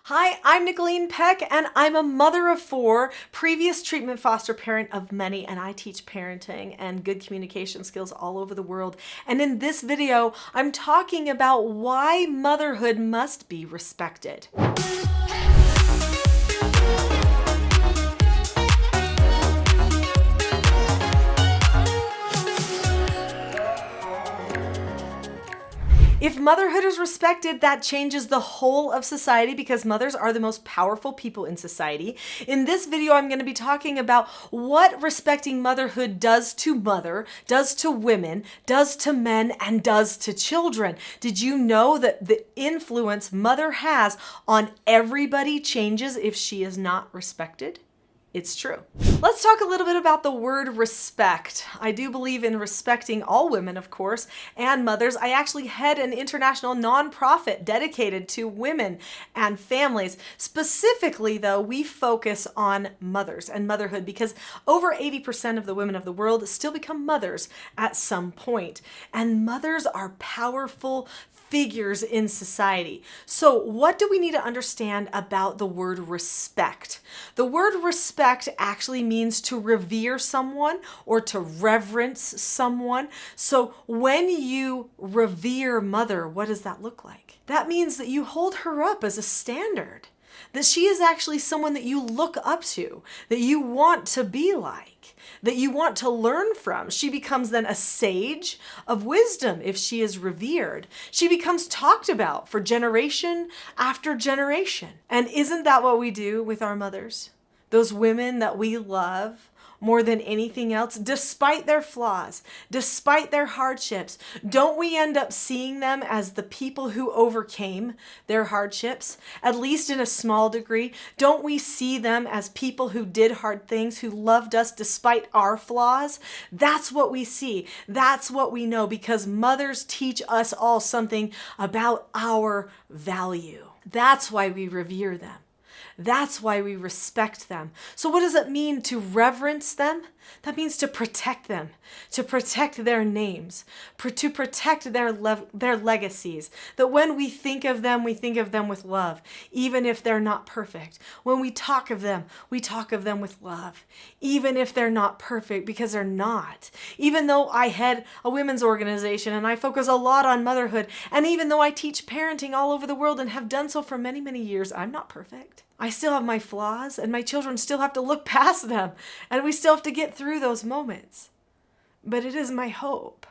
Hi, I'm Nicholeen Peck, and I'm a mother of 4, previous treatment foster parent of many, and I teach parenting and good communication skills all over the world. And in this video, I'm talking about why motherhood must be respected. If motherhood is respected, that changes the whole of society because mothers are the most powerful people in society. In this video, I'm going to be talking about what respecting motherhood does to mother, does to women, does to men, and does to children. Did you know that the influence mother has on everybody changes if she is not respected? It's true. Let's talk a little bit about the word respect. I do believe in respecting all women, of course, and mothers. I actually head an international nonprofit dedicated to women and families. Specifically, though, we focus on mothers and motherhood because over 80% of the women of the world still become mothers at some point. And mothers are powerful figures in society. So what do we need to understand about the word respect? The word respect actually means to revere someone or to reverence someone. So when you revere mother, what does that look like? That means that you hold her up as a standard, that she is actually someone that you look up to, that you want to be like, that you want to learn from. She becomes then a sage of wisdom if she is revered. She becomes talked about for generation after generation. And isn't that what we do with our mothers? Those women that we love more than anything else, despite their flaws, despite their hardships, don't we end up seeing them as the people who overcame their hardships, at least in a small degree? Don't we see them as people who did hard things, who loved us despite our flaws? That's what we see. That's what we know, because mothers teach us all something about our value. That's why we revere them. That's why we respect them. So what does it mean to reverence them? That means to protect them, to protect their names, to protect their legacies. That when we think of them with love, even if they're not perfect. When we talk of them with love, even if they're not perfect, because they're not. Even though I head a women's organization and I focus a lot on motherhood, and even though I teach parenting all over the world and have done so for many, many years, I'm not perfect. I still have my flaws, and my children still have to look past them, and we still have to get through those moments. But it is my hope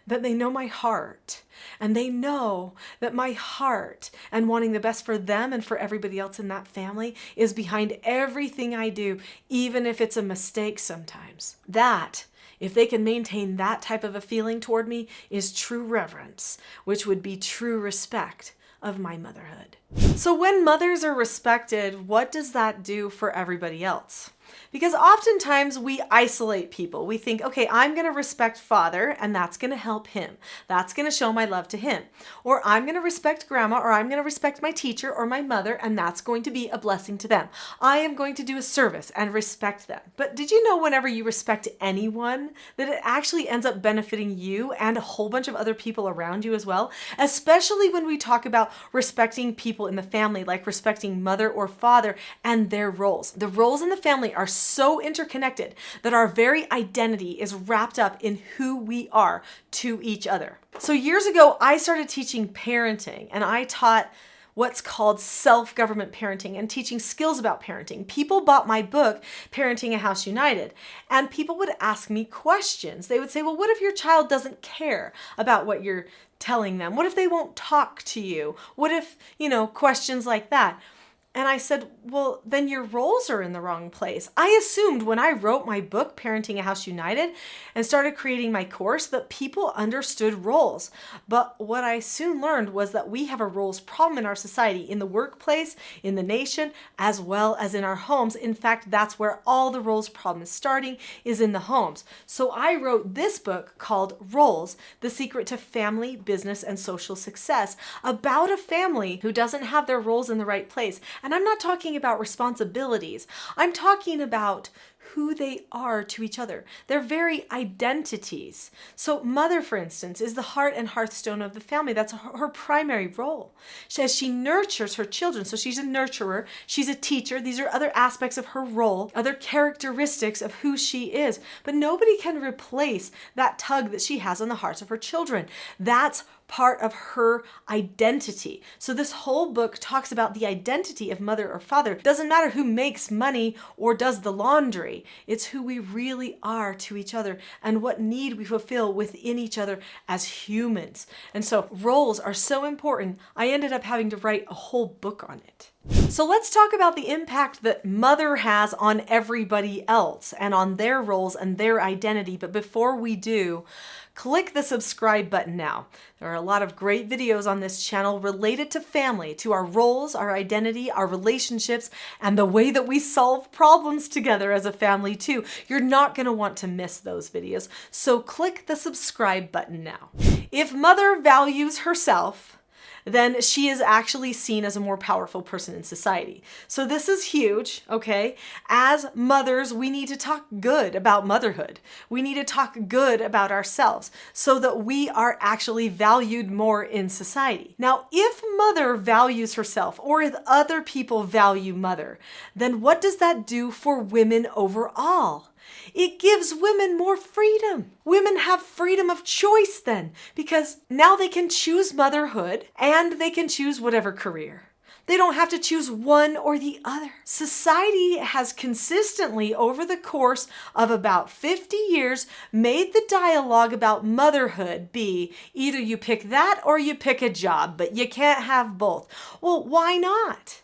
that they know my heart, and they know that my heart and wanting the best for them and for everybody else in that family is behind everything I do, even if it's a mistake sometimes. That, if they can maintain that type of a feeling toward me, is true reverence, which would be true respect of my motherhood. So when mothers are respected, what does that do for everybody else? Because oftentimes we isolate people. We think, okay, I'm going to respect father and that's going to help him. That's going to show my love to him. Or I'm going to respect grandma, or I'm going to respect my teacher or my mother, and that's going to be a blessing to them. I am going to do a service and respect them. But did you know whenever you respect anyone, that it actually ends up benefiting you and a whole bunch of other people around you as well? Especially when we talk about respecting people in the family, like respecting mother or father and their roles. The roles in the family are so interconnected that our very identity is wrapped up in who we are to each other. So years ago, I started teaching parenting, and I taught what's called self-government parenting and teaching skills about parenting. People bought my book, Parenting a House United, and people would ask me questions. They would say, well, what if your child doesn't care about what you're telling them? What if they won't talk to you? What if, questions like that? And I said, well, then your roles are in the wrong place. I assumed when I wrote my book, Parenting a House United, and started creating my course, that people understood roles. But what I soon learned was that we have a roles problem in our society, in the workplace, in the nation, as well as in our homes. In fact, that's where all the roles problem is starting, is in the homes. So I wrote this book called Roles: The Secret to Family, Business, and Social Success, about a family who doesn't have their roles in the right place. And I'm not talking about responsibilities. I'm talking about who they are to each other, their very identities. So mother, for instance, is the heart and hearthstone of the family. That's her primary role. As she nurtures her children, so she's a nurturer, she's a teacher. These are other aspects of her role, other characteristics of who she is. But nobody can replace that tug that she has on the hearts of her children. That's part of her identity. So this whole book talks about the identity of mother or father. It doesn't matter who makes money or does the laundry. It's who we really are to each other and what need we fulfill within each other as humans. And so roles are so important. I ended up having to write a whole book on it. So let's talk about the impact that mother has on everybody else and on their roles and their identity. But before we do, click the subscribe button now. There are a lot of great videos on this channel related to family, to our roles, our identity, our relationships, and the way that we solve problems together as a family too. You're not going to want to miss those videos. So click the subscribe button now. If mother values herself, then she is actually seen as a more powerful person in society. So this is huge, okay? As mothers, we need to talk good about motherhood. We need to talk good about ourselves so that we are actually valued more in society. Now, if mother values herself or if other people value mother, then what does that do for women overall? It gives women more freedom. Women have freedom of choice then, because now they can choose motherhood and they can choose whatever career. They don't have to choose one or the other. Society has consistently, over the course of about 50 years, made the dialogue about motherhood be either you pick that or you pick a job, but you can't have both. Well, why not?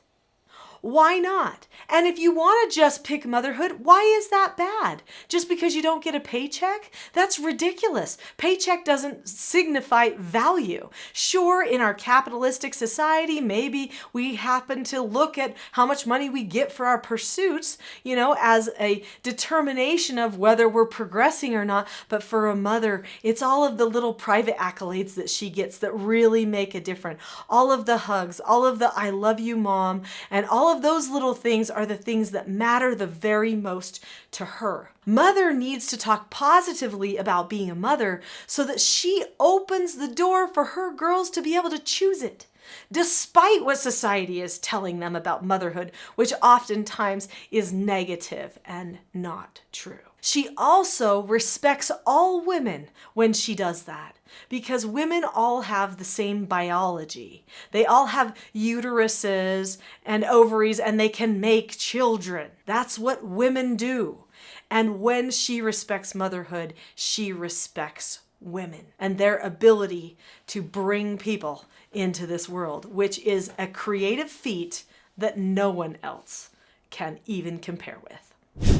Why not? And if you want to just pick motherhood, why is that bad? Just because you don't get a paycheck? That's ridiculous. Paycheck doesn't signify value. Sure, in our capitalistic society, maybe we happen to look at how much money we get for our pursuits, as a determination of whether we're progressing or not. But for a mother, it's all of the little private accolades that she gets that really make a difference. All of the hugs, all of the I love you, mom, and all of those little things are the things that matter the very most to her. Mother needs to talk positively about being a mother so that she opens the door for her girls to be able to choose it, despite what society is telling them about motherhood, which oftentimes is negative and not true. She also respects all women when she does that, because women all have the same biology. They all have uteruses and ovaries, and they can make children. That's what women do. And when she respects motherhood, she respects women and their ability to bring people into this world, which is a creative feat that no one else can even compare with.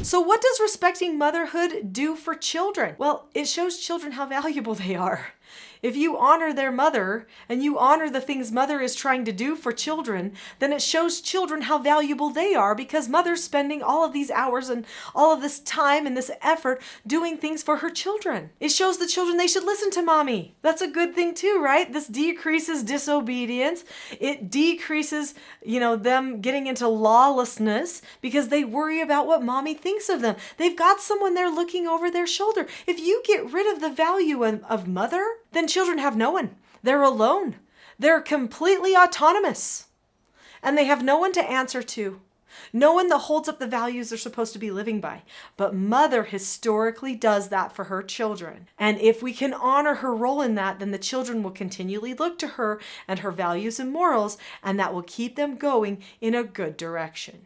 So what does respecting motherhood do for children? Well, it shows children how valuable they are. If you honor their mother and you honor the things mother is trying to do for children, then it shows children how valuable they are, because mother's spending all of these hours and all of this time and this effort doing things for her children. It shows the children they should listen to mommy. That's a good thing too, right? This decreases disobedience. It decreases, them getting into lawlessness because they worry about what mommy thinks of them. They've got someone there looking over their shoulder. If you get rid of the value of mother, then children have no one. They're alone. They're completely autonomous. And they have no one to answer to. No one that holds up the values they're supposed to be living by. But mother historically does that for her children. And if we can honor her role in that, then the children will continually look to her and her values and morals, and that will keep them going in a good direction.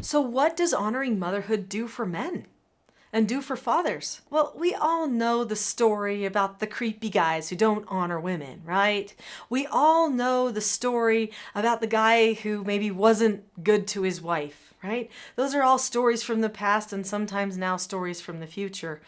So what does honoring motherhood do for men? And do for fathers? Well, we all know the story about the creepy guys who don't honor women, right? We all know the story about the guy who maybe wasn't good to his wife, right? Those are all stories from the past and sometimes now stories from the future,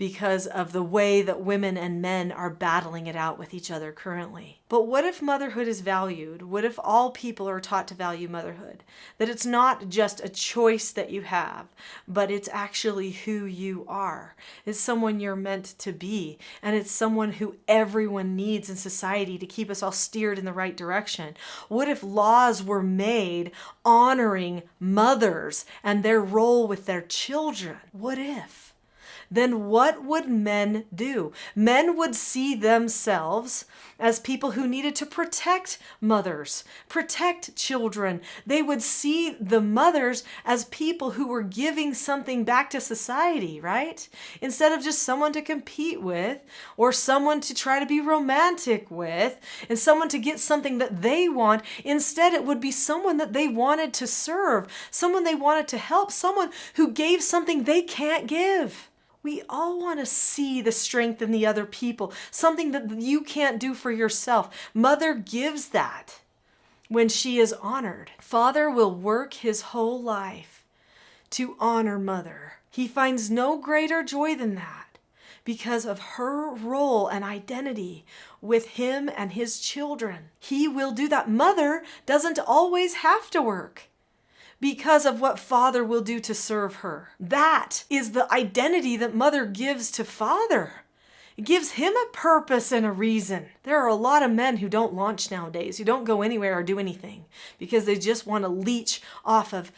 because of the way that women and men are battling it out with each other currently. But what if motherhood is valued? What if all people are taught to value motherhood? That it's not just a choice that you have, but it's actually who you are. It's someone you're meant to be, and it's someone who everyone needs in society to keep us all steered in the right direction. What if laws were made honoring mothers and their role with their children? What if? Then what would men do? Men would see themselves as people who needed to protect mothers, protect children. They would see the mothers as people who were giving something back to society, right? Instead of just someone to compete with, or someone to try to be romantic with, and someone to get something that they want. Instead, it would be someone that they wanted to serve, someone they wanted to help, someone who gave something they can't give. We all want to see the strength in the other people, something that you can't do for yourself. Mother gives that when she is honored. Father will work his whole life to honor mother. He finds no greater joy than that because of her role and identity with him and his children. He will do that. Mother doesn't always have to work, because of what father will do to serve her. That is the identity that mother gives to father. It gives him a purpose and a reason. There are a lot of men who don't launch nowadays, who don't go anywhere or do anything because they just want to leech off of,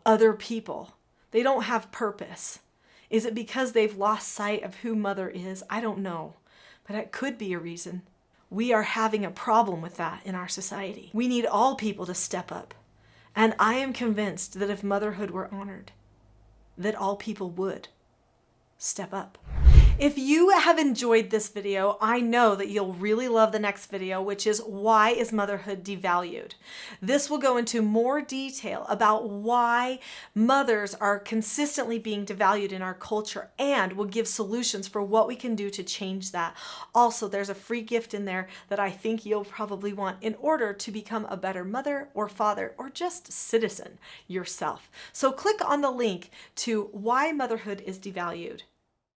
other people. They don't have purpose. Is it because they've lost sight of who mother is? I don't know, but it could be a reason. We are having a problem with that in our society. We need all people to step up. And I am convinced that if motherhood were honored, that all people would step up. If you have enjoyed this video, I know that you'll really love the next video, which is why is motherhood devalued? This will go into more detail about why mothers are consistently being devalued in our culture, and will give solutions for what we can do to change that. Also, there's a free gift in there that I think you'll probably want in order to become a better mother or father or just citizen yourself. So click on the link to why motherhood is devalued.